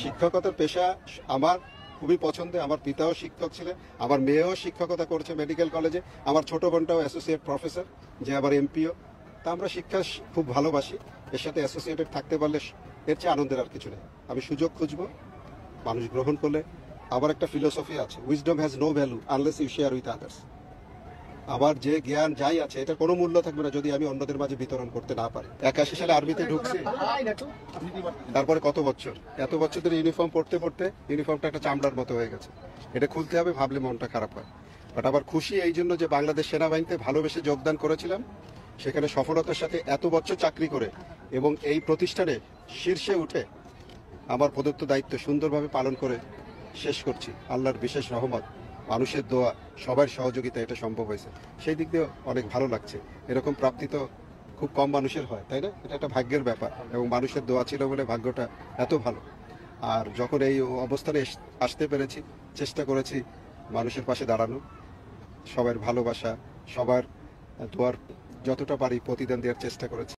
শিক্ষকতার পেশা আমার খুবই পছন্দ। আমার পিতাও শিক্ষক ছিলেন, আমার মেয়েও শিক্ষকতা করেছে মেডিকেল কলেজে, আমার ছোট বোনটাও অ্যাসোসিয়েট প্রফেসর, যে আবার এমপিও। তা আমরা শিক্ষা খুব ভালোবাসি। এর সাথে অ্যাসোসিয়েটেড থাকতে পারলে এর চেয়ে আনন্দের আর কিছু নেই। আমি সুযোগ খুঁজবো, মানুষ গ্রহণ করলে। আবার একটা ফিলোসফি আছে, wisdom has no value unless you share with others. আমার যে জ্ঞান যাই আছে এটার কোনো মূল্য থাকবে না যদি আমি অন্যদের মাঝে বিতরণ করতে না পারি। 81 সালে আর্মিতে ঢুকছি, তারপরে কত বছর, এত বছর ধরে ইউনিফর্ম পড়তে পড়তে ইউনিফর্মটা একটা চামড়ার মতো হয়ে গেছে। এটা খুলতে হবে ভাবলে মনটা খারাপ হয়। বাট আবার খুশি এই জন্য যে বাংলাদেশ সেনাবাহিনীতে ভালোবেসে যোগদান করেছিলাম, সেখানে সফলতার সাথে এত বছর চাকরি করে এবং এই প্রতিষ্ঠানে শীর্ষে উঠে আমার প্রদত্ত দায়িত্ব সুন্দরভাবে পালন করে শেষ করছি। আল্লাহর বিশেষ রহমত, মানুষের দোয়া, সবার সহযোগিতা এটা সম্ভব হয়েছে। সেই দিক দিয়ে অনেক ভালো লাগছে। এরকম প্রাপ্তি তো খুব কম মানুষের হয়, তাই না? এটা একটা ভাগ্যের ব্যাপার এবং মানুষের দোয়া ছিল বলে ভাগ্যটা এত ভালো। আর যখন এই অবস্থানে আসতে পেরেছি, চেষ্টা করেছি মানুষের পাশে দাঁড়ানো, সবার ভালোবাসা, সবার দোয়ার যতটা পারি প্রতিদান দেওয়ার চেষ্টা করেছি।